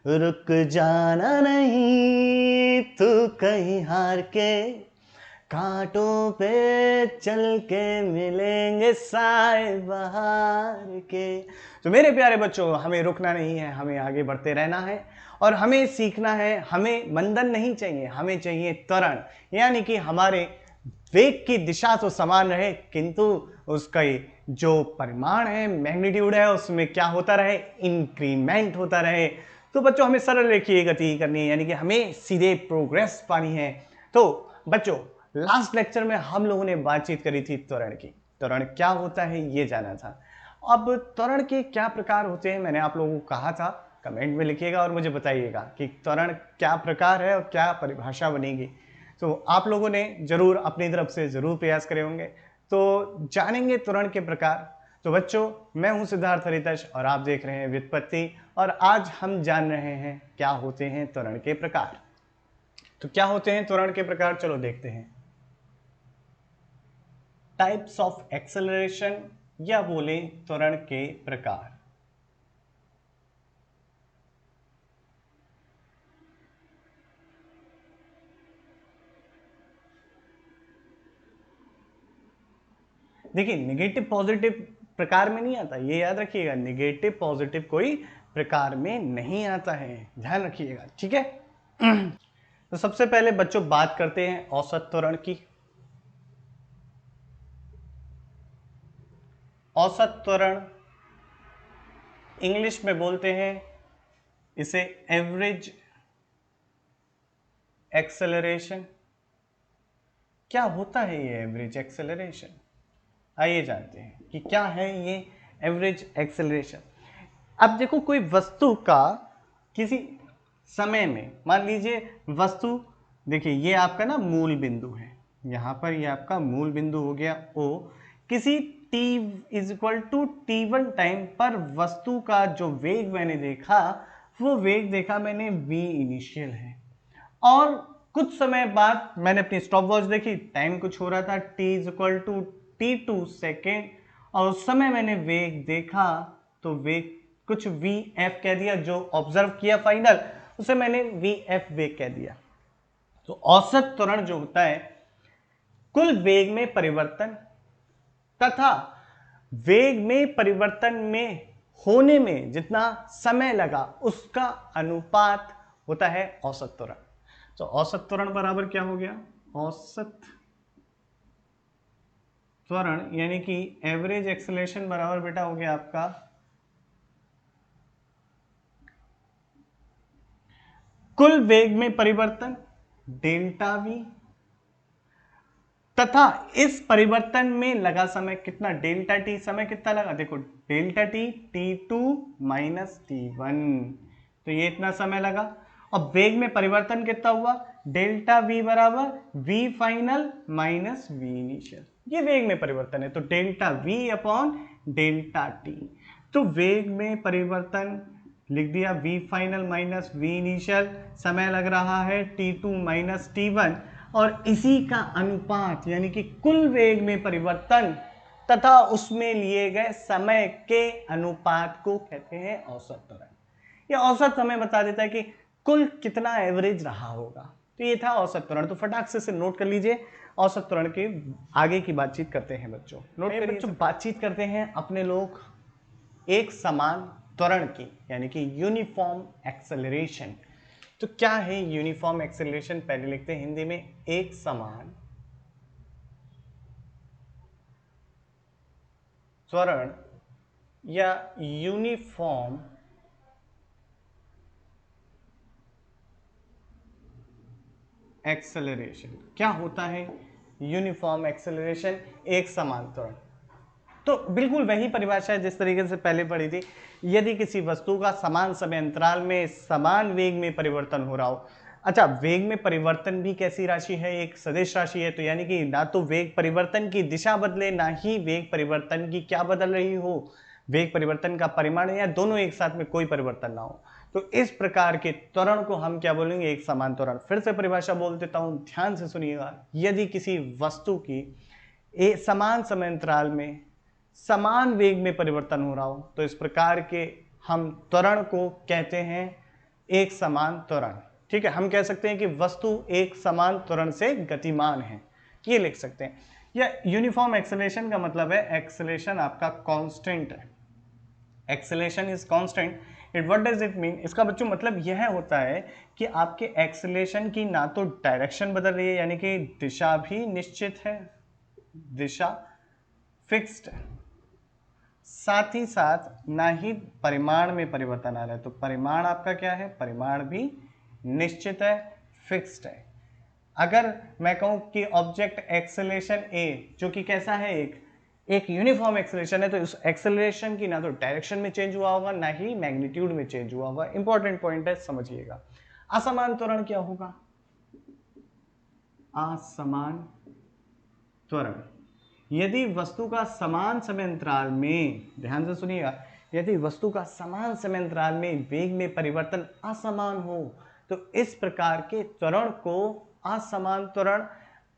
रुक जाना नहीं तू कहीं हार के, कांटों पे चल के मिलेंगे साए बहार के। तो मेरे प्यारे बच्चों, हमें रुकना नहीं है, हमें आगे बढ़ते रहना है और हमें सीखना है। हमें मंदन नहीं चाहिए, हमें चाहिए त्वरण, यानी कि हमारे वेग की दिशा तो समान रहे किंतु उसका जो परिमाण है, मैग्नीट्यूड है, उसमें क्या होता रहे, इंक्रीमेंट होता रहे। तो बच्चों हमें सरल रेखीय गति करनी है, यानी कि हमें सीधे प्रोग्रेस पानी है। तो बच्चों लास्ट लेक्चर में हम लोगों ने बातचीत करी थी त्वरण की। त्वरण क्या होता है ये जाना था। अब त्वरण के क्या प्रकार होते हैं मैंने आप लोगों को कहा था, कमेंट में लिखिएगा और मुझे बताइएगा कि त्वरण क्या प्रकार है और क्या परिभाषा बनेगी। तो आप लोगों ने जरूर अपनी तरफ से जरूर प्रयास करे होंगे, तो जानेंगे त्वरण के प्रकार। तो बच्चों मैं हूं सिद्धार्थ हरितश और आप देख रहे हैं व्युत्पत्ति, और आज हम जान रहे हैं क्या होते हैं त्वरण के प्रकार। तो क्या होते हैं त्वरण के प्रकार, चलो देखते हैं। टाइप्स ऑफ एक्सेलरेशन या बोले त्वरण के प्रकार। देखिए नेगेटिव पॉजिटिव प्रकार में नहीं आता, ये याद रखिएगा, नेगेटिव पॉजिटिव कोई प्रकार में नहीं आता है, ध्यान रखिएगा, ठीक है। तो सबसे पहले बच्चों बात करते हैं औसत त्वरण की। औसत त्वरण इंग्लिश में बोलते हैं इसे एवरेज एक्सेलरेशन। क्या होता है ये एवरेज एक्सेलरेशन, आइए जानते हैं कि क्या है ये एवरेज एक्सेलरेशन। अब देखो कोई वस्तु का किसी समय में, मान लीजिए वस्तु, देखिए ये आपका ना मूल बिंदु है, यहां पर ये आपका मूल बिंदु हो गया O। किसी t is equal to t1 time पर वस्तु का जो वेग मैंने देखा, वो वेग देखा मैंने v इनिशियल है, और कुछ समय बाद मैंने अपनी स्टॉप वॉच देखी, टाइम कुछ हो रहा था t is equal to t2 second, और उस समय मैंने वेग देखा तो वेग कुछ vf कह दिया, जो ऑब्जर्व किया फाइनल उसे मैंने vf वेग कह दिया। तो औसत त्वरण जो होता है कुल वेग में परिवर्तन तथा वेग में परिवर्तन में होने में जितना समय लगा उसका अनुपात होता है औसत त्वरण। तो औसत त्वरण बराबर क्या हो गया, औसत त्वरण यानी कि एवरेज एक्सेलरेशन बराबर बेटा हो गया आपका कुल वेग में परिवर्तन डेल्टा वी तथा इस परिवर्तन में लगा समय कितना, डेल्टा टी, समय कितना लगा, देखो delta T T2 minus T1, तो ये इतना समय लगा। और वेग में परिवर्तन कितना हुआ, डेल्टा वी बराबर v final minus v initial, ये वेग में परिवर्तन है, तो delta v upon delta t. तो वेग में परिवर्तन लिख दिया v final minus v initial, समय लग रहा है T2 माइनस T1, और इसी का अनुपात यानी कि कुल वेग में परिवर्तन तथा उसमें लिए गए समय के अनुपात को कहते हैं औसत त्वरण। यह औसत समय बता देता है कि कुल कितना एवरेज रहा होगा। तो ये था औसत त्वरण। तो फटाक से नोट कर लीजिए, औसत त्वरण के आगे की बातचीत करते हैं बच्चों। नोट करिए बच्चों, बातचीत करते हैं अपने लोग एक समान त्वरण की, यानी कि यूनिफॉर्म एक्सेलरेशन। तो क्या है यूनिफॉर्म एक्सेलरेशन, पहले लिखते हैं हिंदी में, एक समान त्वरण या यूनिफॉर्म एक्सेलरेशन। क्या होता है यूनिफॉर्म एक्सेलरेशन, एक समान त्वरण? तो बिल्कुल वही परिभाषा है जिस तरीके से पहले पढ़ी थी। यदि किसी वस्तु का समान समय अंतराल में समान वेग में परिवर्तन हो रहा हो, अच्छा वेग में परिवर्तन भी कैसी राशि है, एक सदिश राशि है, तो यानी कि ना तो वेग परिवर्तन की दिशा बदले ना ही वेग परिवर्तन की क्या बदल रही हो, वेग परिवर्तन का परिमाण, या दोनों एक साथ में कोई परिवर्तन ना हो, तो इस प्रकार के त्वरण को हम क्या बोलेंगे, एक समान त्वरण। फिर से परिभाषा बोल देता हूं, ध्यान से सुनिएगा। यदि किसी वस्तु की एक समान समय अंतराल में समान वेग में परिवर्तन हो रहा हो, तो इस प्रकार के हम त्वरण को कहते हैं एक समान त्वरण। ठीक है, हम कह सकते हैं कि वस्तु एक समान त्वरण से गतिमान है, ये लिख सकते हैं। या यूनिफॉर्म एक्सेलरेशन का मतलब है एक्सेलरेशन आपका कांस्टेंट है, acceleration is constant. It what does it mean, इसका बच्चों मतलब यह होता है कि आपके एक्सेलरेशन की ना तो डायरेक्शन बदल रही है, यानी कि दिशा भी निश्चित है, दिशा फिक्स्ड है, साथ ही साथ ना ही परिमाण में परिवर्तन आ रहा है। तो परिमाण आपका क्या है, परिमाण भी निश्चित है, फिक्स्ड है। अगर मैं कहूं कि ऑब्जेक्ट एक्सेलरेशन ए जो कि कैसा है, एक यूनिफॉर्म एक्सेलरेशन है, तो इस एक्सेलरेशन की ना तो डायरेक्शन में चेंज हुआ होगा ना ही मैग्नीट्यूड में चेंज हुआ होगा। इंपॉर्टेंट पॉइंट है, समझिएगा। असमान त्वरण क्या होगा, असमान त्वरण यदि वस्तु का समान समय अंतराल में, ध्यान से सुनिएगा, यदि वस्तु का समान समय अंतराल में वेग में परिवर्तन असमान हो तो इस प्रकार के त्वरण को असमान त्वरण,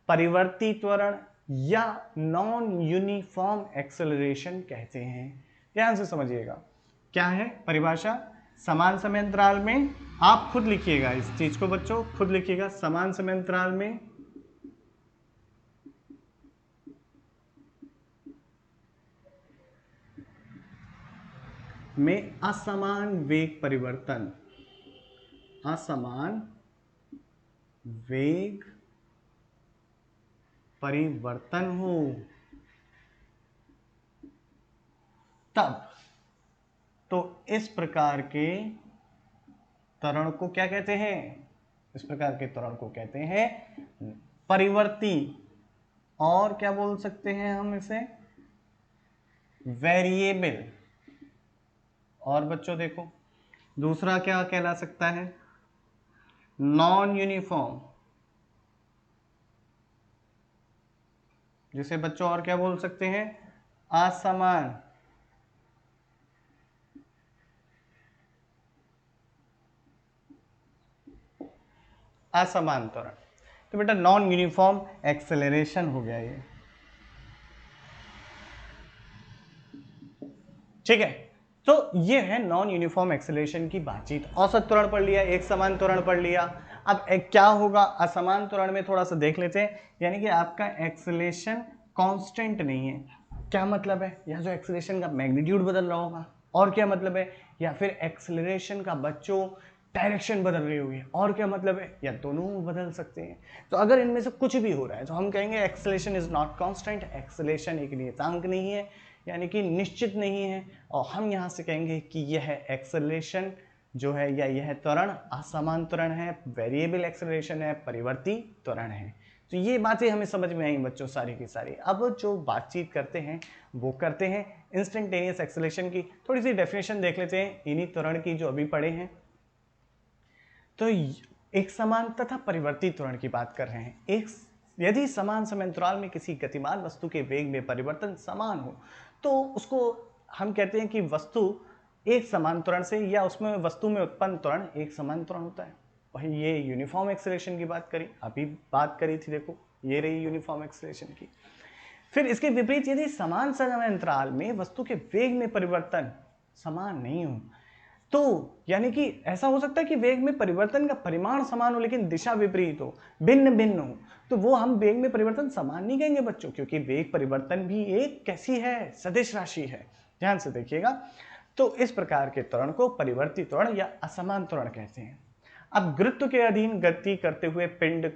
परिवर्ती त्वरण या नॉन यूनिफॉर्म एक्सेलरेशन कहते हैं। ध्यान से समझिएगा, क्या है परिभाषा, समान समय अंतराल में, आप खुद लिखिएगा इस चीज को बच्चों, खुद लिखिएगा, समान समय अंतराल में असमान वेग परिवर्तन, असमान वेग परिवर्तन हो तब तो इस प्रकार के त्वरण को क्या कहते हैं, इस प्रकार के त्वरण को कहते हैं परिवर्ती, और क्या बोल सकते हैं हम इसे, वेरिएबल। और बच्चों देखो दूसरा क्या कहला सकता है, नॉन यूनिफॉर्म, जिसे बच्चों और क्या बोल सकते हैं, असमान। असमान त्वरण, तो बेटा नॉन यूनिफॉर्म एक्सेलरेशन हो गया ये। ठीक है, तो ये है नॉन यूनिफॉर्म एक्सेलरेशन की बातचीत। औसत त्वरण पढ़ लिया, एक समान त्वरण पढ़ लिया। अब क्या होगा असमान त्वरण में, थोड़ा सा देख लेते हैं। यानी कि आपका एक्सेलरेशन कांस्टेंट नहीं है। क्या मतलब है, या जो एक्सेलरेशन का मैग्नीट्यूड बदल रहा होगा, और क्या मतलब है, या फिर एक्सेलरेशन का बच्चों डायरेक्शन बदल रही होगी, और क्या मतलब है, या दोनों बदल सकते हैं। तो अगर इनमें से कुछ भी हो रहा है तो हम कहेंगे acceleration is not constant, acceleration एक नियतांक नहीं है, यानी कि निश्चित नहीं है। और हम यहाँ से कहेंगे कि यह एक्सेलरेशन जो है या यह त्वरण असमान त्वरण है, वेरिएबल एक्सेलरेशन है, परिवर्ती त्वरण है। तो ये बातें हमें समझ में आई बच्चों सारी की सारी। अब जो बातचीत करते हैं वो करते हैं इंस्टेंटेनियस एक्सेलरेशन की। थोड़ी सी डेफिनेशन देख लेते हैं इन्हीं त्वरण की जो अभी पढ़े हैं। तो एक समान तथा परिवर्ती त्वरण की बात कर रहे हैं। एक यदि समान समय अंतराल में किसी गतिमान वस्तु के वेग में परिवर्तन समान हो तो उसको हम कहते हैं कि वस्तु एक समान त्वरण से, या उसमें वस्तु में उत्पन्न त्वरण एक समान त्वरण होता है। वही ये यूनिफॉर्म एक्सेलरेशन की बात करी, अभी बात करी थी, देखो ये रही यूनिफॉर्म एक्सेलरेशन की। फिर इसके विपरीत यदि समान समय अंतराल में वस्तु के वेग में परिवर्तन समान नहीं हो तो यानी कि ऐसा हो सकता है कि वेग में परिवर्तन का परिमाण समान हो लेकिन दिशा विपरीत हो, भिन्न भिन्न हो, तो वो हम वेग में परिवर्तन समान नहीं कहेंगे बच्चों, क्योंकि वेग परिवर्तन भी एक कैसी है, सदिश राशि है। ध्यान से देखिएगा। तो इस प्रकार के त्वरण को परिवर्ती त्वरण या असमान त्वरण कहते हैं। अब गुरुत्व के अधीन गति करते हुए पिंड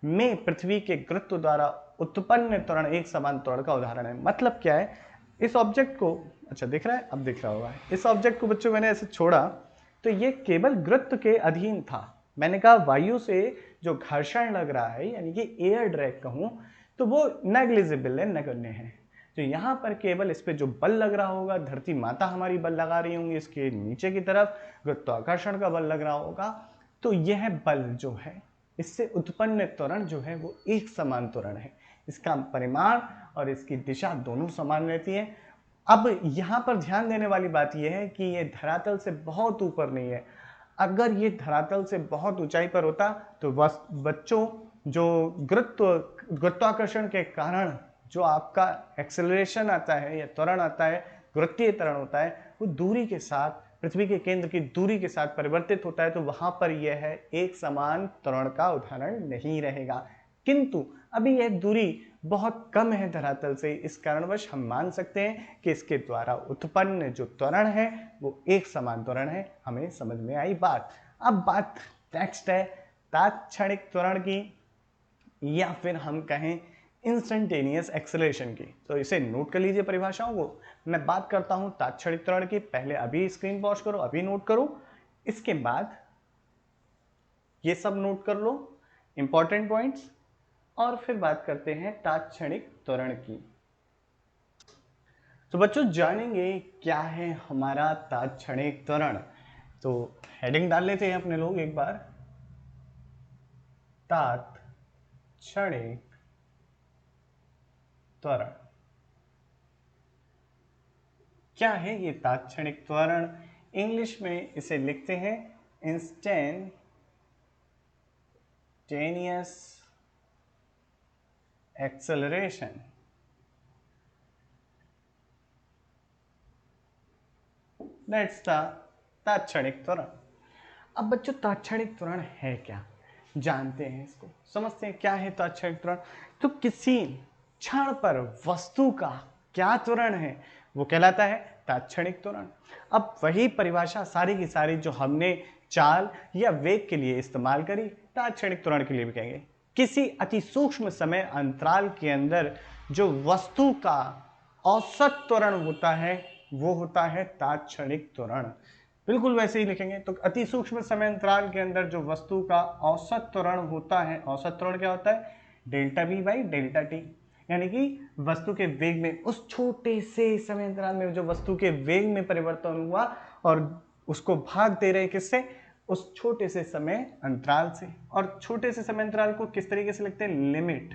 में पृथ्वी के गुरुत्व द्वारा उत्पन्न त्वरण एक समान त्वरण का उदाहरण है। मतलब क्या है, इस ऑब्जेक्ट को, अच्छा दिख रहा है, अब दिख रहा होगा, इस ऑब्जेक्ट को बच्चों मैंने ऐसे छोड़ा तो ये केवल गुरुत्व के अधीन था। मैंने कहा वायु से जो घर्षण लग रहा है यानी कि एयर ड्रैग कहूं तो वो नेग्लिजिबल है, नगण्य है। तो यहाँ पर केवल इस पे जो बल लग रहा होगा, धरती माता हमारी बल लगा रही होंगी इसके नीचे की तरफ, गुरुत्वाकर्षण का बल लग रहा होगा, तो यह बल जो है इससे उत्पन्न त्वरण जो है वो एक समान त्वरण है। इसका परिमाण और इसकी दिशा दोनों समान रहती है। अब यहाँ पर ध्यान देने वाली बात यह है कि ये धरातल से बहुत ऊपर नहीं है। अगर ये धरातल से बहुत ऊंचाई पर होता तो बच्चों जो गुरुत्वाकर्षण के कारण जो आपका एक्सेलरेशन आता है या त्वरण आता है, गुरुत्वीय त्वरण होता है, वो दूरी के साथ पृथ्वी के केंद्र की दूरी के साथ परिवर्तित होता है तो वहां पर यह है एक समान त्वरण का उदाहरण नहीं रहेगा। किंतु अभी यह दूरी बहुत कम है धरातल से, इस कारणवश हम मान सकते हैं कि इसके द्वारा उत्पन्न जो त्वरण है वो एक समान त्वरण है। हमें समझ में आई बात। अब बात नेक्स्ट है तात्क्षणिक त्वरण की, या फिर हम कहें इंस्टेंटेनियस एक्सेलरेशन की। तो इसे नोट कर लीजिए परिभाषाओं को। मैं बात करता हूं तात्क्षणिक त्वरण की, पहले अभी स्क्रीन पॉज करो, अभी नोट करो, इसके बाद ये सब नोट कर लो इंपॉर्टेंट पॉइंट्स, और फिर बात करते हैं तात्क्षणिक त्वरण की। तो बच्चों जानेंगे क्या है हमारा तात्क्षणिक त्वरण। तो हेडिंग डाल लेते हैं अपने लोग एक बार, तात्क्षणिक त्वरण। क्या है ये तात्क्षणिक त्वरण? इंग्लिश में इसे लिखते हैं इंस्टेंटेनियस एक्सेलरेशन। दैट्स द तात्क्षणिक त्वरण। अब बच्चों तात्क्षणिक त्वरण है क्या, जानते हैं इसको, समझते हैं क्या है तात्क्षणिक त्वरण। तो किसी क्षण पर वस्तु का क्या त्वरण है वो कहलाता है तात्क्षणिक त्वरण। अब वही परिभाषा सारी की सारी जो हमने चाल या वेग के लिए इस्तेमाल करी, तात्क्षणिक त्वरण के लिए भी कहेंगे। किसी अति सूक्ष्म समय अंतराल के अंदर जो वस्तु का औसत त्वरण होता है वो होता है तात्क्षणिक त्वरण। बिल्कुल वैसे ही लिखेंगे। तो अति सूक्ष्म समय अंतराल के अंदर जो वस्तु का औसत त्वरण होता है, औसत त्वरण क्या होता है? Delta we by delta T. यानी कि वस्तु के वेग में, उस छोटे से समय अंतराल में जो वस्तु के वेग में परिवर्तन हुआ और उसको भाग दे रहे किससे? उस छोटे से समय अंतराल से। और छोटे से समय अंतराल को किस तरीके से लिखते हैं? लिमिट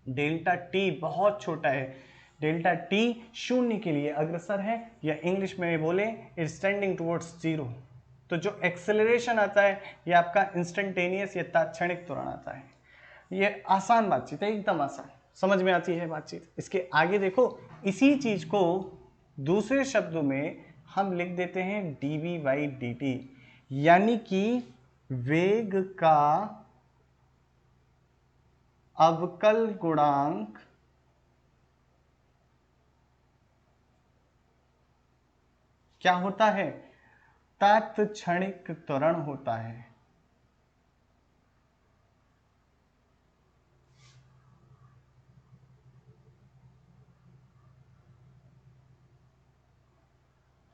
डेल्टा टी बहुत छोटा है, डेल्टा टी शून्य के लिए अग्रसर है, या इंग्लिश में बोले इट्स टेंडिंग टुवर्ड्स जीरो। तो जो एक्सेलरेशन आता है ये आपका इंस्टेंटेनियस या तात्क्षणिक त्वरण आता है। ये आसान बातचीत है, एकदम आसान, समझ में आती है बातचीत। इसके आगे देखो, इसी चीज को दूसरे शब्दों में हम लिख देते हैं dv बाई dt, यानी कि वेग का अवकल गुणांक क्या होता है? तात्क्षणिक त्वरण होता है।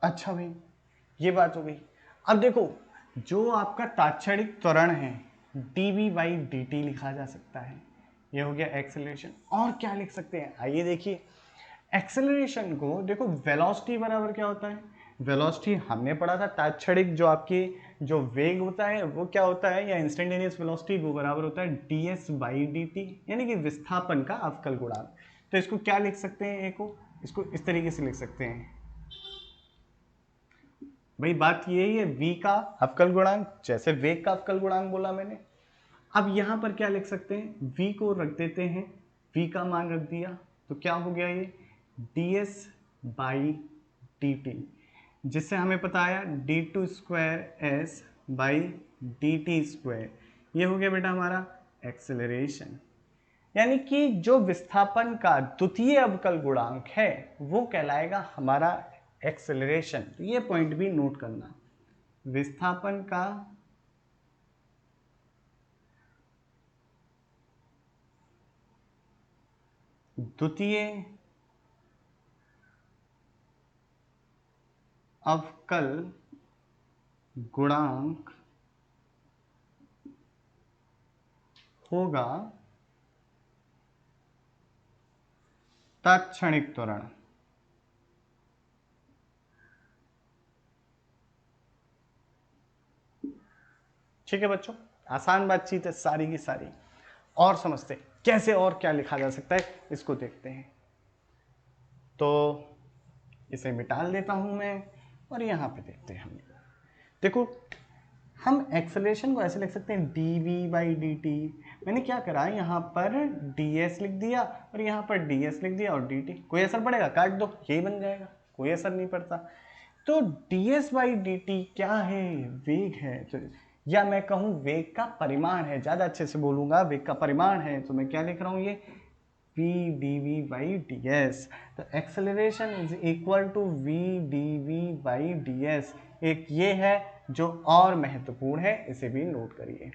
अच्छा भाई, ये बात हो गई। अब देखो, जो आपका तात्क्षणिक त्वरण है dv बाई dt लिखा जा सकता है, ये हो गया एक्सेलरेशन। और क्या लिख सकते हैं? आइए देखिए, एक्सेलरेशन को देखो, वेलोसिटी बराबर क्या होता है? वेलोसिटी हमने पढ़ा था, तात्क्षणिक जो आपकी जो वेग होता है वो क्या होता है, या इंस्टेंटेनियस वेलोसिटी, वो बराबर होता है ds बाई dt, यानी कि विस्थापन का अवकल गुणांक। तो इसको क्या लिख सकते हैं? इसको इस तरीके से लिख सकते हैं भाई, बात यही है, v का अवकल गुणांक, जैसे वेग का अवकल गुणांक बोला मैंने। अब यहां पर क्या लिख सकते हैं? v को रख देते हैं, v का मान रख दिया, तो क्या हो गया ये ds बाई dt, जिससे हमें पता आया d2 square s by dt square. ये हो गया बेटा हमारा एक्सेलरेशन। यानी कि जो विस्थापन का द्वितीय अवकल गुणांक है वो कहलाएगा हमारा एक्सेलरेशन। तो ये पॉइंट भी नोट करना, विस्थापन का द्वितीय अवकल गुणांक होगा तात्क्षणिक त्वरण। ठीक है बच्चों, आसान बातचीत है सारी की सारी। और समझते हैं कैसे और क्या लिखा जा सकता है, इसको देखते हैं। तो इसे मिटा देता हूं मैं, और यहां पे देखते हैं हम। देखो, हम एक्सेलरेशन को ऐसे लिख सकते हैं dv बाई dt। मैंने क्या करा, यहाँ पर ds लिख दिया और यहाँ पर ds लिख दिया और dt। कोई असर पड़ेगा? काट दो, यही बन जाएगा, कोई असर नहीं पड़ता। तो ds बाई डी टी क्या है? वेग है। तो या मैं कहूँ वेग का परिमाण है, ज़्यादा अच्छे से बोलूँगा, वेग का परिमाण है। तो मैं क्या लिख रहा हूँ, ये v dv बाई ds। तो acceleration is equal to v dv by ds। एक ये है जो और महत्वपूर्ण है, इसे भी नोट करिए।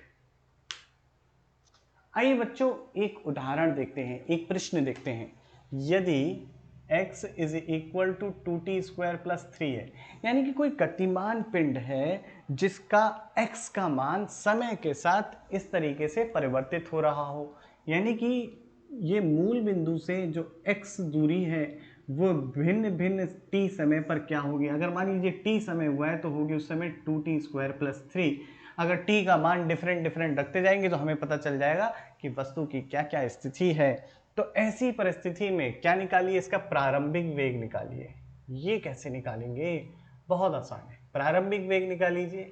आइए बच्चों एक उदाहरण देखते हैं, एक प्रश्न देखते हैं। यदि x is equal to 2t² plus 3 है, यानी कि कोई गतिमान पिंड है जिसका x का मान समय के साथ इस तरीके से परिवर्तित हो रहा हो, यानी कि ये मूल बिंदु से जो x दूरी है वो भिन्न भिन्न t समय पर क्या होगी। अगर मान लीजिए t समय हुआ है तो होगी उस समय 2t² प्लस 3। अगर t का मान डिफरेंट डिफरेंट रखते जाएंगे तो हमें पता चल जाएगा कि वस्तु की क्या क्या स्थिति है। तो ऐसी परिस्थिति में क्या निकालिए, इसका प्रारंभिक वेग निकालिए। ये कैसे निकालेंगे? बहुत आसान है, प्रारंभिक वेग निकाल लीजिए,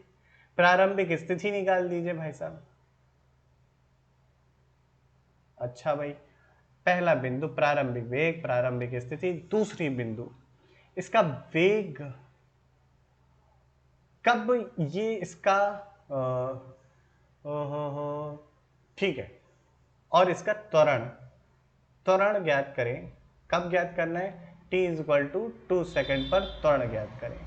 प्रारंभिक स्थिति निकाल दीजिए भाई साहब। अच्छा भाई, पहला बिंदु प्रारंभिक वेग, प्रारंभिक स्थिति। दूसरी बिंदु इसका वेग कब ये इसका ठीक है, और इसका त्वरण, त्वरण ज्ञात करें। कब ज्ञात करना है? t is equal to 2 second पर त्वरण ज्ञात करें।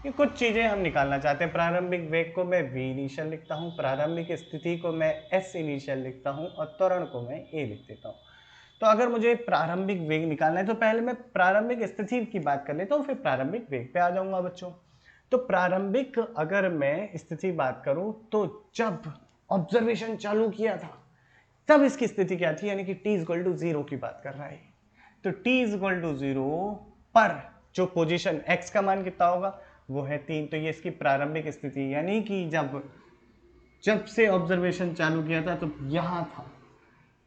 ये कुछ चीजें हम निकालना चाहते हैं। प्रारंभिक वेग को मैं v इनिशियल लिखता हूँ, प्रारंभिक स्थिति को मैं s इनिशियल लिखता हूँ और त्वरण को मैं a लिख देता हूँ। तो अगर मुझे प्रारंभिक वेग निकालना है तो पहले मैं प्रारंभिक स्थिति की बात कर लेता हूँ, फिर प्रारंभिक वेग पे आ जाऊंगा बच्चों। तो प्रारंभिक अगर मैं स्थिति बात करूं तो जब ऑब्जर्वेशन चालू किया था तब इसकी स्थिति क्या थी, यानी कि t इक्वल टू 0 की बात कर रहा है। तो t इक्वल टू 0 पर जो पोजीशन x का मान कितना होगा, वो है 3। तो ये इसकी प्रारंभिक स्थिति, यानी कि जब से ऑब्जर्वेशन चालू किया था तो यहां था।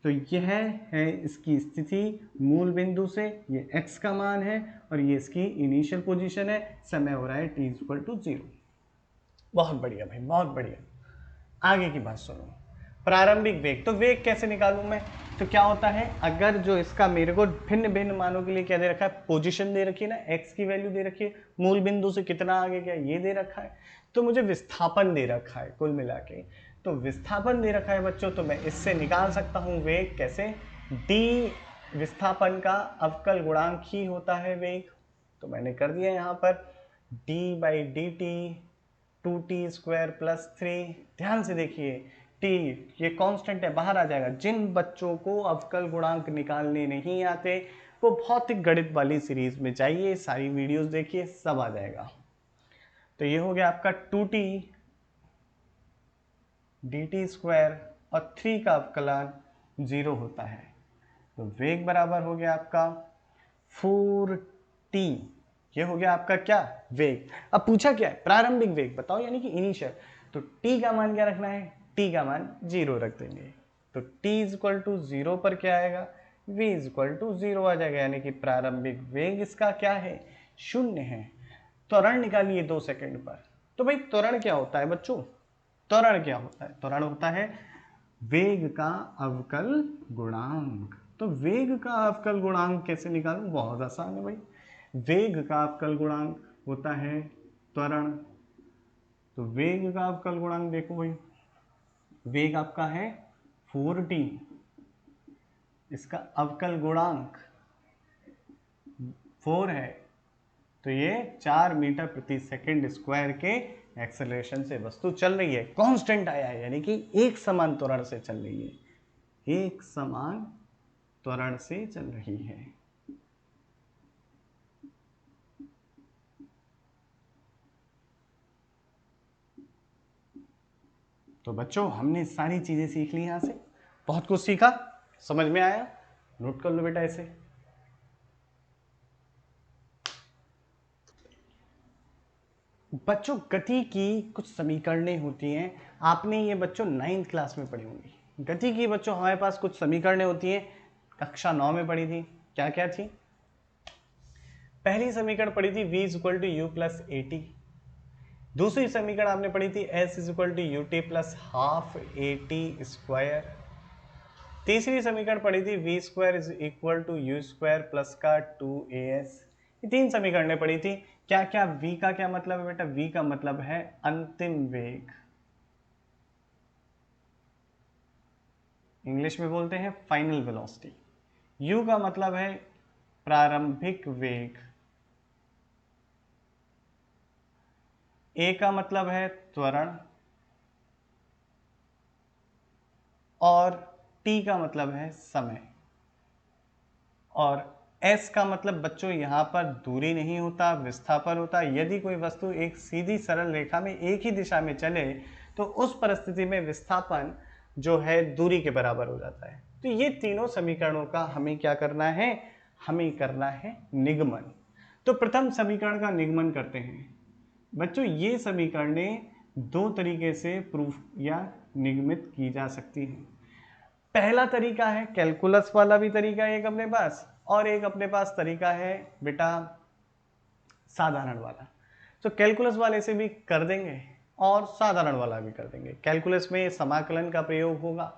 तो यह है इसकी स्थिति मूल बिंदु से, ये x का मान है और ये इसकी इनिशियल पोजीशन है। समय हो रहा है t इक्वल टू 0। बहुत बढ़िया भाई, बहुत बढ़िया। आगे की बात सुनो, प्रारंभिक वेग। तो वेग कैसे निकालूं मैं? तो क्या होता है, अगर जो इसका मेरे को भिन्न भिन्न मानों के लिए क्या दे रखा है, पोजीशन दे रखी है ना, x की वैल्यू दे रखी है, मूल बिंदु से कितना आगे गया ये दे रखा है, तो मुझे विस्थापन दे रखा है कुल मिला के। तो विस्थापन दे रखा है बच्चों, तो मैं इससे निकाल सकता हूँ वेग। कैसे? d विस्थापन का अवकल गुणांक ही होता है वेग। तो मैंने कर दिया यहाँ पर d by D T 2t² plus 3। ध्यान से देखिए, t ये कांस्टेंट है, बाहर आ जाएगा। जिन बच्चों को अवकल गुणांक निकालने नहीं आते वो भौतिक गणित वाली सीरीज में जाइए, सारी वीडियोस देखिए, सब आ जाएगा। तो ये हो गया आपका 2t dt² और 3 का अवकलन 0 होता है। तो वेग बराबर हो गया आपका 4t। ये हो गया आपका क्या? वेग। अब पूछा क्या है? प्रारंभिक वेग बताओ, यानी कि इनिशियल। तो t का मान क्या रखना है? t का मान 0 रख देंगे। तो t इज इक्वल टू 0 पर क्या आएगा? v इज इक्वल टू 0 आ जाएगा, यानी कि प्रारंभिक वेग इसका क्या है? 0 है। त्वरण निकालिए 2 सेकंड पर। तो भाई त्वरण क्या होता है बच्चों? त्वरण क्या होता है? त्वरण होता है वेग का अवकल गुणांक। तो वेग का अवकल गुणांक कैसे निकालूं? बहुत आसान है भाई। वेग का अवकल गुणांक होता है त्वरण। तो वेग का अवकल गुणांक देखो भाई, वेग आपका है 4t, इसका अवकल गुणांक 4 है। तो ये 4 मीटर प्रति सेकंड स्क्वायर के एक्सेलरेशन से वस्तु चल रही है, कांस्टेंट आया है, यानी कि एक समान त्वरण से चल रही है, एक समान त्वरण से चल रही है। तो बच्चों हमने सारी चीजें सीख ली, यहां से बहुत कुछ सीखा, समझ में आया? नोट कर लो बेटा ऐसे। बच्चों गति की कुछ समीकरणें होती हैं, आपने ये बच्चों 9th क्लास में पढ़ी होंगी। गति की बच्चों हमारे पास कुछ समीकरणें होती हैं, कक्षा 9 में पढ़ी थी। क्या क्या थी? पहली समीकरण पढ़ी थी v equal to u plus a t. दूसरी समीकरण आपने पढ़ी थी s is equal to u t plus half a t square. तीसरी समीकरण पढ़ी थी v square is equal to u square plus का 2as। ये 3 समीकरणें पढ़ी थी। क्या क्या v का क्या मतलब है बेटा? v का मतलब है अंतिम वेग, इंग्लिश में बोलते हैं फाइनल वेलोसिटी। u का मतलब है प्रारंभिक वेग, a का मतलब है त्वरण, और t का मतलब है समय, और s का मतलब बच्चों यहाँ पर दूरी नहीं होता, विस्थापन होता। यदि कोई वस्तु एक सीधी सरल रेखा में एक ही दिशा में चले तो उस परिस्थिति में विस्थापन जो है दूरी के बराबर हो जाता है। तो ये तीनों समीकरणों का हमें क्या करना है? हमें करना है निगमन। तो प्रथम समीकरण का निगमन करते हैं बच्चों। ये समीकरणें दो तरीके से प्रूफ या निगमित की जा सकती हैं। पहला तरीका है कैलकुलस वाला भी तरीका है एक अपने पास, और एक अपने पास तरीका है बेटा साधारण वाला। तो कैलकुलस वाले से भी कर देंगे और साधारण वाला भी कर देंगे। कैलकुलस में समाकलन का प्रयोग होगा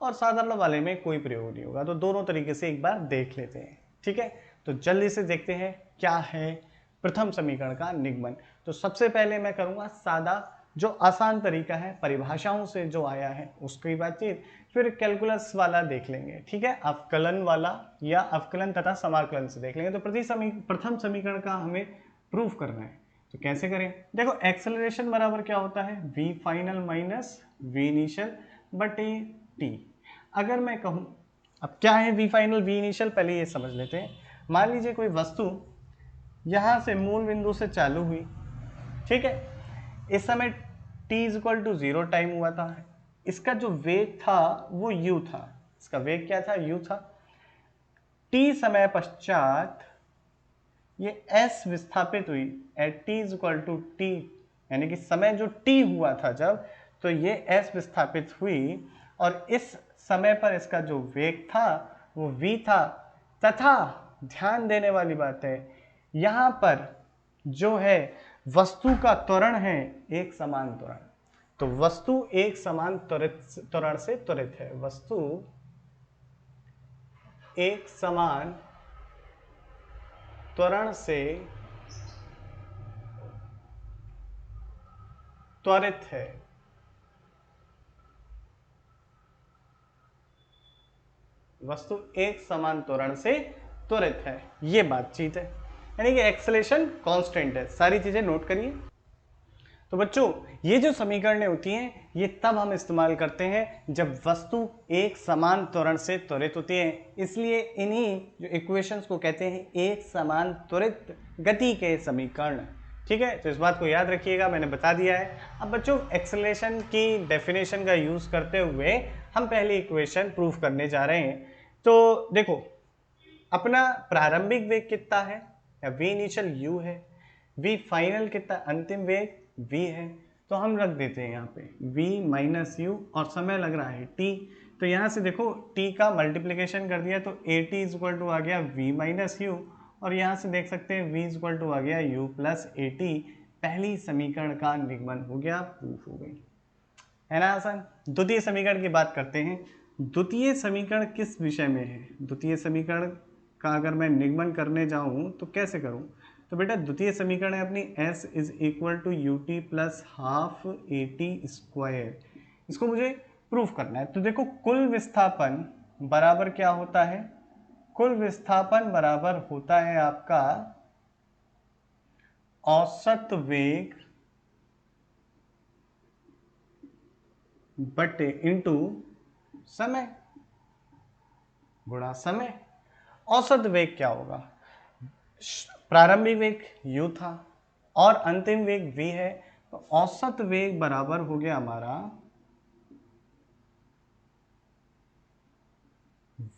और साधारण वाले में कोई प्रयोग नहीं होगा। तो दोनों तरीके से एक बार देख लेते हैं, ठीक है। तो जल्दी से देखते हैं क्या है प्रथम समीकरण का निगमन। तो सबसे पहले मैं करूंगा सादा, जो आसान तरीका है, परिभाषाओं से जो आया है उसकी बातचीत, फिर कैलकुलस वाला देख लेंगे, ठीक है। अवकलन वाला या अवकलन तथा समाकलन से देख लेंगे। तो प्रथम समीकरण का हमें प्रूफ करना है, तो कैसे करें? देखो एक्सेलरेशन बराबर क्या होता है? v final minus v initial बटे t। अगर मैं कहूं, अब क्या है v फाइनल v इनिशियल, पहले ये समझ लेते हैं। मान लीजिए कोई वस्तु यहां से मूल बिंदु से चालू हुई, ठीक है। इस समय t is equal to 0 time हुआ था। इसका जो वेग था वो u था। इसका वेग क्या था? u था। t समय पश्चात ये s विस्थापित हुई at t is equal to t, यानी कि समय जो t हुआ था जब, तो ये s विस्थापित हुई और इस समय पर इसका जो वेग था वो v था। तथा ध्यान देने वाली बात है, यहां पर जो है वस्तु का त्वरण है एक समान त्वरण। तो वस्तु एक समान त्वरण से त्वरित है। वस्तु एक समान त्वरण से त्वरित है। वस्तु एक समान त्वरण से त्वरित है, ये बातचीत है, यानी कि एक्सेलरेशन कांस्टेंट है। सारी चीजें नोट करिए। तो बच्चों ये जो समीकरणें होती हैं ये तब हम इस्तेमाल करते हैं जब वस्तु एक समान त्वरण से त्वरित होती है। इसलिए इन्हीं जो इक्वेशंस को कहते हैं एक समान त्वरित गति के समीकरण, ठीक है। तो इस बात को याद रखिएगा, मैंने बता दिया है। अब बच्चों एक्सेलरेशन की डेफिनेशन का यूज करते हुए हम पहली इक्वेशन प्रूफ करने जा रहे हैं। तो देखो अपना प्रारंभिक वेग कितना है, या v इनिशियल u है, v फाइनल कितना, अंतिम वेग v है। तो हम रख देते हैं यहाँ पे v माइनस यू, और समय लग रहा है t। तो यहाँ से देखो t का मल्टीप्लिकेशन कर दिया तो at इज इक्वल टू आ गया v माइनस यू, और यहाँ से देख सकते हैं v इज इक्वल टू आ गया u प्लस at। पहली समीकरण का निगमन हो गया, प्रूफ हो गई, है ना आसान। द्वितीय समीकरण की बात करते हैं। द्वितीय समीकरण किस विषय में है? द्वितीय समीकरण का अगर मैं निगमन करने जाऊं तो कैसे करूं? तो बेटा द्वितीय समीकरण है अपनी s is equal to u t plus half a t square. इसको मुझे प्रूफ करना है। तो देखो कुल विस्थापन बराबर क्या होता है? कुल विस्थापन बराबर होता है आपका औसत वेग बटे इंटू समय गुणा समय। औसत वेग क्या होगा? प्रारंभिक वेग u था और अंतिम वेग v है, तो औसत वेग बराबर हो गया हमारा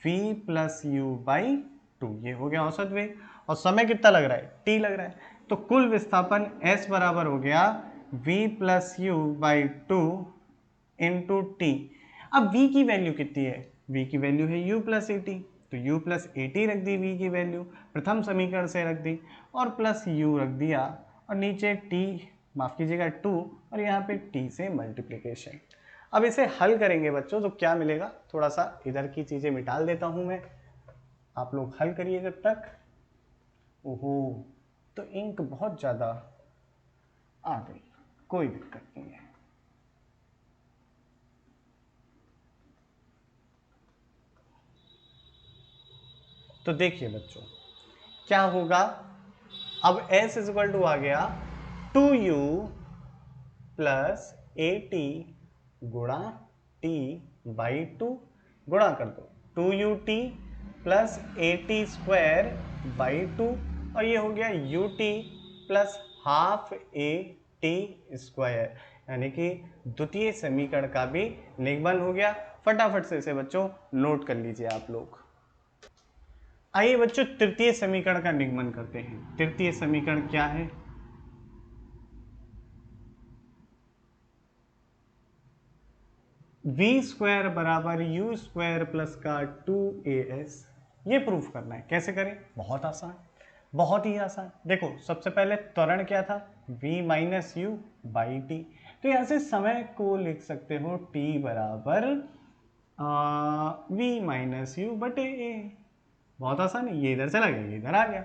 v प्लस यू बाई 2। ये हो गया औसत वेग, और समय कितना लग रहा है? t लग रहा है। तो कुल विस्थापन s बराबर हो गया v plus you by 2 into T. अब v की वैल्यू कितनी है? v की वैल्यू है u प्लस ए टी, तो u प्लस ए टी रख दी v की वैल्यू, प्रथम समीकरण से रख दी, और प्लस u रख दिया, और नीचे t, माफ कीजिएगा 2, और यहाँ पे t से मल्टीप्लिकेशन। अब इसे हल करेंगे बच्चों तो क्या मिलेगा? थोड़ा सा इधर की चीजें मिटाल देता हूं मैं, आप लोग हल करिए जब तक। ओहो तो इंक बहुत ज़्यादा आ गई, कोई दिक्कत नहीं है। तो देखिए बच्चों क्या होगा, अब s इज इक्वल टू आ गया 2u प्लस ए टी गुणा t बाई 2, गुणा कर दो 2ut plus a t square by 2, और ये हो गया ut plus half a t square, यानी कि द्वितीय समीकरण का भी निगमन हो गया। फटाफट से इसे बच्चों नोट कर लीजिए आप लोग। आइए बच्चों तृतीय समीकरण का निगमन करते हैं। तृतीय समीकरण क्या है? v स्क्वायर बराबर u स्क्वायर प्लस का 2as, ये प्रूफ करना है। कैसे करें? बहुत आसान, बहुत ही आसान। देखो सबसे पहले त्वरण क्या था? v minus you by T. तो यहां से समय को लिख सकते हो t बराबर v माइनस यू बटे ए। बहुत आसान है, ये इधर चला गया, ये इधर आ गया।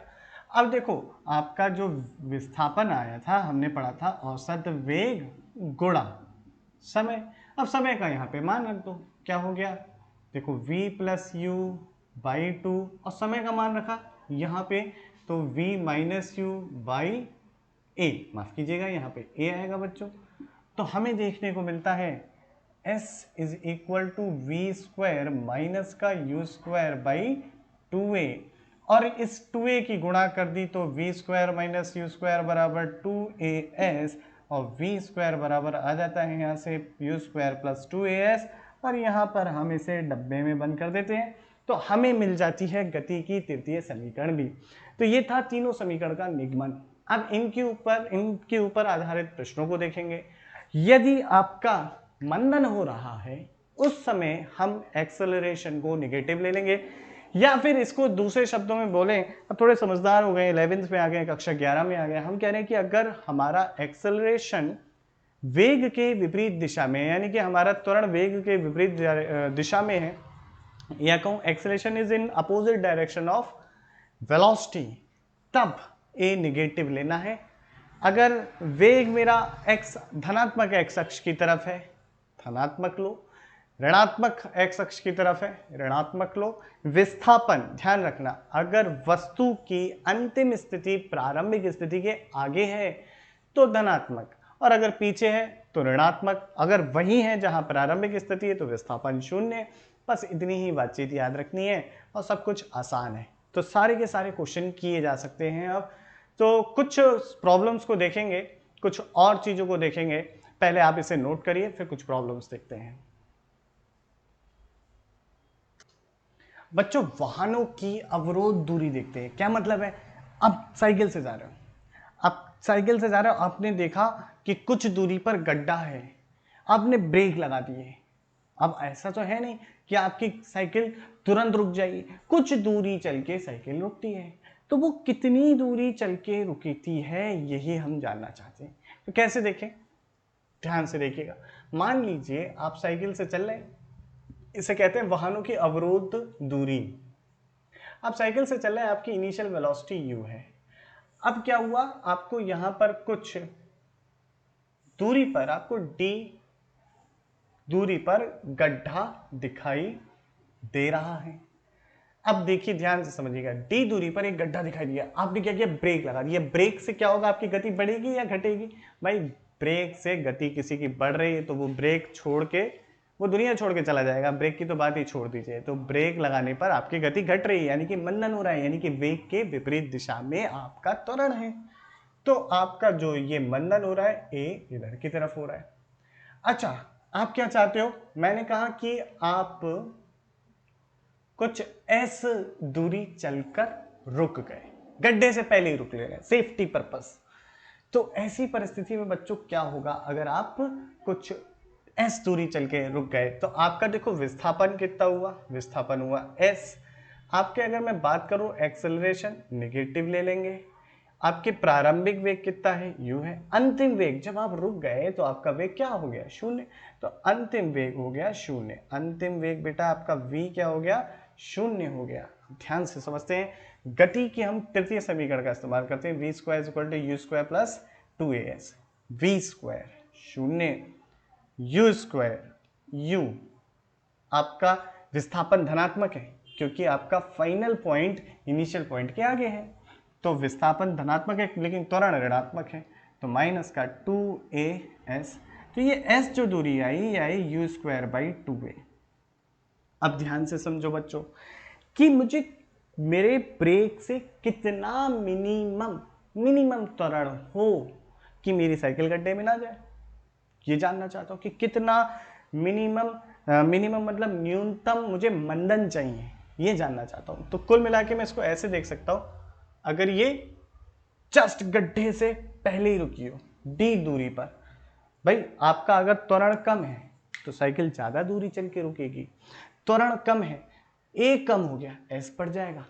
अब देखो आपका जो विस्थापन आया था, हमने पढ़ा था औसत वेग गुणा समय। अब समय का यहाँ पे मान रख दो, क्या हो गया? देखो v प्लस यू बाई 2 और समय का मान रखा यहाँ पे, तो v माइनस यू बाई ए, माफ कीजिएगा यहाँ पे a आएगा बच्चों। तो हमें देखने को मिलता है s is equal to v square minus का यू स्क्वायर बाई 2a, और इस 2a की गुणा कर दी तो v square minus you square बराबर 2as, और v स्क्वायर बराबर आ जाता है यहाँ से यू स्क्वायर प्लस 2as, और यहाँ पर हम इसे डब्बे में बंद कर देते हैं, तो हमें मिल जाती है गति की तृतीय समीकरण भी। तो ये था तीनों समीकरण का निगमन। अब इनके ऊपर आधारित प्रश्नों को देखेंगे। यदि आपका मंदन हो रहा है उस समय हम एक्सेलरेशन को नेगेटिव ले लेंगे, या फिर इसको दूसरे शब्दों में बोलें, अब थोड़े समझदार हो गए, 11th में आ गए, कक्षा 11 में आ गए, हम कह रहे हैं कि अगर हमारा एक्सेलरेशन वेग के विपरीत दिशा में, यानी कि हमारा त्वरण वेग के विपरीत दिशा में है, या कहूं acceleration is in opposite direction of velocity, तब ए नेगेटिव लेना है। अगर वेग मेरा x धनात्मक x अक्ष की तरफ है, धनात्मक लो, ऋणात्मक x अक्ष की तरफ है, ऋणात्मक लो। विस्थापन ध्यान रखना, अगर वस्तु की अंतिम स्थिति प्रारंभिक स्थिति के आगे है तो धनात्मक, और अगर पीछे है तो ऋणात्मक। अगर वही है जहां प्रारंभिक स्थिति है तो विस्थापन शून्य। बस इतनी ही बातचीत याद रखनी है और सब कुछ आसान है। तो सारे के सारे क्वेश्चन किए जा सकते हैं। अब तो कुछ प्रॉब्लम्स को देखेंगे, कुछ और चीजों को देखेंगे। पहले आप इसे नोट करिए, फिर कुछ प्रॉब्लम्स देखते हैं। बच्चों वाहनों की अवरोध दूरी देखते हैं। क्या मतलब है? अब साइकिल से जा रहे हो, आप साइकिल से जा रहे हो, आपने देखा कि कुछ दूरी पर गड्ढा है, आपने ब्रेक लगा दिए। अब ऐसा तो है नहीं कि आपकी साइकिल तुरंत रुक जाएगी, कुछ दूरी चल के साइकिल रुकती है। तो वो कितनी दूरी चल के रुकती है, यही हम जानना चाहते हैं। तो कैसे देखें? ध्यान से देखिएगा। मान लीजिए आप साइकिल से चल रहे हैं, इसे कहते हैं वाहनों की अवरोध दूरी। आप साइकिल से चल रहे हैं, आपकी इनिशियल वेलोसिटी u है। अब क्या हुआ, आपको यहां पर कुछ दूरी पर, आपको d दूरी पर गड्ढा दिखाई दे रहा है। अब देखिए ध्यान से समझिएगा, d दूरी पर एक गड्ढा दिखाई दिया, आपने क्या किया? ब्रेक लगा दिया। ब्रेक से क्या होगा? आपकी गति बढ़ेगी या घटेगी? भाई ब्रेक से गति किसी की बढ़ रही है तो वो ब्रेक छोड़ के, वो दुनिया छोड़ के चला जाएगा। ब्रेक की तो बात ही छोड़ दीजिए। तो ब्रेक लगाने पर आपकी गति घट रही है, यानी कि मंदन हो रहा है, यानी कि वेग के विपरीत दिशा में आपका त्वरण है। तो आपका जो ये मंदन हो रहा है, ए इधर की तरफ हो रहा है। अच्छा, आप क्या चाहते हो? मैंने कहा कि आप कुछ s दूरी चलकर रुक गए, गड्ढे से पहले ही रुक ले रहे हैं, सेफ्टी पर्पस। तो ऐसी परिस्थिति में बच्चों क्या होगा, अगर आप कुछ s दूरी चल के रुक गए तो आपका देखो विस्थापन कितना हुआ? विस्थापन हुआ s। आपके अगर मैं बात करूं एक्सेलरेशन, नेगेटिव ले लेंगे। आपके प्रारंभिक वेग कितना है? u है। अंतिम वेग, जब आप रुक गए तो आपका वेग क्या हो गया? शून्य। तो अंतिम वेग हो गया शून्य। अंतिम वेग बेटा आपका v क्या हो गया? शून्य हो गया। ध्यान से समझते हैं, गति की हम तृतीय समीकरण का इस्तेमाल करते हैं, v square equal to u square plus 2as। V square शून्य, यू स्क्वायर, यू आपका विस्थापन धनात्मक है क्योंकि आपका फाइनल पॉइंट इनिशियल पॉइंट के आगे है, तो विस्थापन धनात्मक है लेकिन त्वरण ऋणात्मक है, तो माइनस का 2as। तो ये s जो दूरी आई ये आई यू स्क्वायर बाई 2a। अब ध्यान से समझो बच्चों कि मुझे मेरे ब्रेक से कितना मिनिमम त्वरण हो कि मेरी साइकिल गड्ढे में ना जाए, ये जानना चाहता हूं कि कितना मिनिमम मतलब न्यूनतम मुझे मंदन चाहिए, ये जानना चाहता हूं। तो कुल मिला के मैं इसको ऐसे देख सकता हूं, अगर ये जस्ट गड्ढे से पहले ही रुकी हो d दूरी पर, भाई आपका अगर त्वरण कम है तो साइकिल ज्यादा दूरी चल के रुकेगी, त्वरण कम है a कम हो गया s बढ़ जाएगा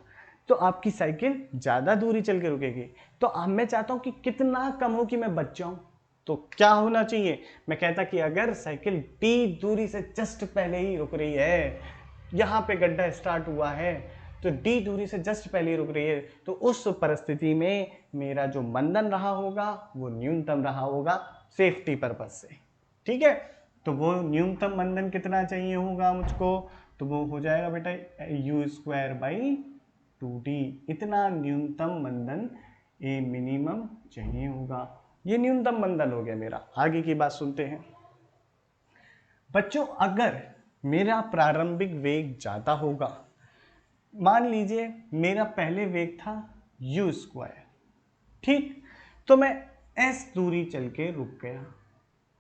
तो आपकी साइकिल ज्यादा दूरी चल के रुकेगी। तो अब मैं चाहता हूं कि कितना कम हो कि मैं बच जाऊं, तो क्या होना चाहिए, मैं कहता कि अगर साइकिल d दूरी से जस्ट पहले ही रुक रही है, यहां पे गड्ढा स्टार्ट हुआ है तो d दूरी से जस्ट पहले ही रुक रही है, तो उस परिस्थिति में मेरा जो मंदन रहा होगा वो न्यूनतम रहा होगा सेफ्टी पर्पज से, ठीक है। तो वो न्यूनतम मंदन कितना चाहिए होगा मुझको, तो वो हो जाएगा बेटा यू स्क्वायर बाई 2d, इतना न्यूनतम मंदन ए मिनिमम चाहिए होगा। ये न्यूनतम मंदन हो गया मेरा। आगे की बात सुनते हैं बच्चों, अगर मेरा प्रारंभिक वेग ज्यादा होगा, मान लीजिए मेरा पहले वेग था यू स्क्वायर, ठीक, तो मैं s दूरी चल के रुक गया,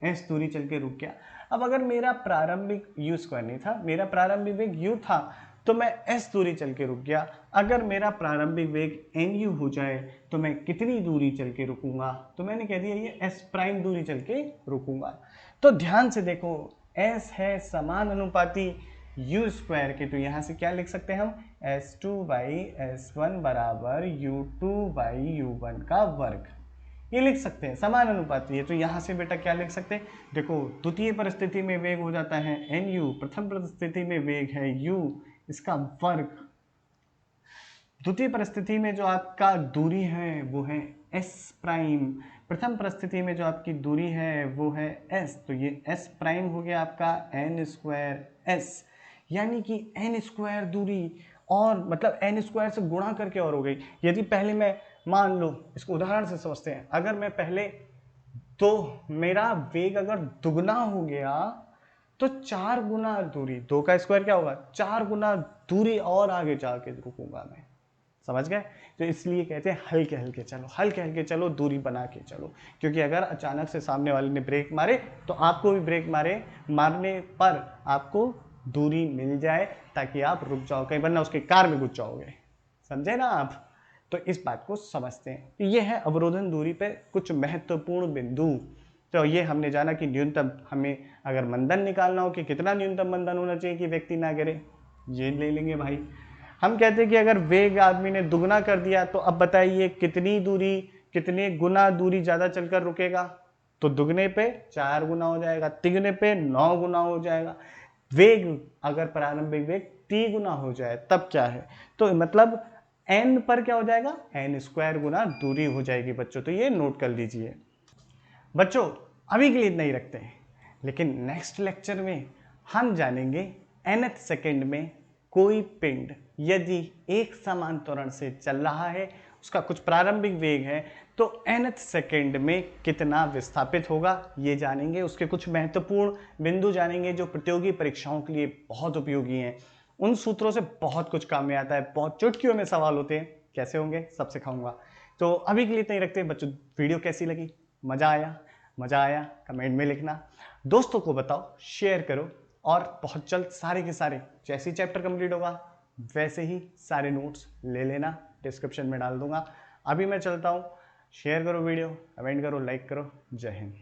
s दूरी चल के रुक गया। अब अगर मेरा प्रारंभिक यू स्क्वायर नहीं था, मेरा प्रारंभिक वेग u था, तो मैं s दूरी चल के रुक गया। अगर मेरा प्रारंभिक वेग nu हो जाए तो मैं कितनी दूरी चल के रुकूंगा, तो मैंने कह दिया ये s प्राइम दूरी चल के रुकूंगा। तो ध्यान से देखो s है समान अनुपाती u स्क्वायर के, तो यहां से क्या लिख सकते हैं हम, s2 बाई s1 बराबर u2 बाई u1 का वर्ग, ये लिख सकते हैं, समान अनुपाती है। तो यहां से बेटा क्या लिख सकते हैं, देखो द्वितीय परिस्थिति में वेग हो जाता है nu, प्रथम परिस्थिति में वेग है u, इसका वर्ग, द्वितीय परिस्थिति में जो आपका दूरी है वो है s प्राइम, प्रथम परिस्थिति में जो आपकी दूरी है वो है s, तो ये s प्राइम हो गया आपका n स्क्वायर s, यानी कि n स्क्वायर दूरी, और मतलब n स्क्वायर से गुणा करके और हो गई। यदि पहले मैं मान लो, इसको उदाहरण से समझते हैं, अगर मैं पहले तो मेरा वेग अगर दुगना हो गया तो 4 गुना दूरी, 2 का स्क्वायर क्या होगा 4 गुना दूरी और आगे जाके रुकूंगा मैं, समझ गए। तो इसलिए कहते हैं हल्के हल्के चलो, हल्के हल्के चलो, दूरी बना के चलो, क्योंकि अगर अचानक से सामने वाले ने ब्रेक मारे तो आपको भी ब्रेक मारने पर आपको दूरी मिल जाए ताकि आप रुक जाओ, कहीं वरना उसके कार में घुस जाओगे, समझे ना आप। तो इस बात को समझते हैं। ये है अवरोधन दूरी पे कुछ महत्वपूर्ण बिंदु। तो ये हमने जाना कि न्यूनतम, हमें अगर मंदन निकालना हो कि कितना न्यूनतम मंदन होना चाहिए कि व्यक्ति ना गिरे, ये ले लेंगे भाई। हम कहते हैं कि अगर वेग आदमी ने दुगना कर दिया तो अब बताइए कितनी दूरी, कितने गुना दूरी ज्यादा चलकर रुकेगा, तो दुगने पे 4 गुना हो जाएगा, तिगने पे 9 गुना हो जाएगा। वेग अगर प्रारंभिक वेग 3 गुना हो जाए तब क्या है, तो मतलब n पर क्या हो जाएगा, n स्क्वायर गुना दूरी हो जाएगी बच्चों। तो ये नोट कर लीजिए बच्चों। अभी के लिए इतना ही रखते हैं, लेकिन नेक्स्ट लेक्चर में हम जानेंगे nth सेकंड में कोई पिंड यदि एक समान त्वरण से चल रहा है, उसका कुछ प्रारंभिक वेग है, तो nth सेकंड में कितना विस्थापित होगा ये जानेंगे। उसके कुछ महत्वपूर्ण बिंदु जानेंगे जो प्रतियोगी परीक्षाओं के लिए बहुत उपयोगी हैं। उन सूत्रों से बहुत कुछ काम में आता है, बहुत चुटकियों में सवाल होते हैं, कैसे होंगे सब सिखाऊंगा। तो अभी के लिए इतना ही रखते हैं बच्चों। वीडियो कैसी लगी, मजा आया कमेंट में लिखना, दोस्तों को बताओ, शेयर करो, और बहुत जल्द सारे के सारे जैसे ही चैप्टर कंप्लीट होगा वैसे ही सारे नोट्स ले लेना, डिस्क्रिप्शन में डाल दूंगा। अभी मैं चलता हूँ, शेयर करो वीडियो, कमेंट करो, लाइक करो। जय हिंद।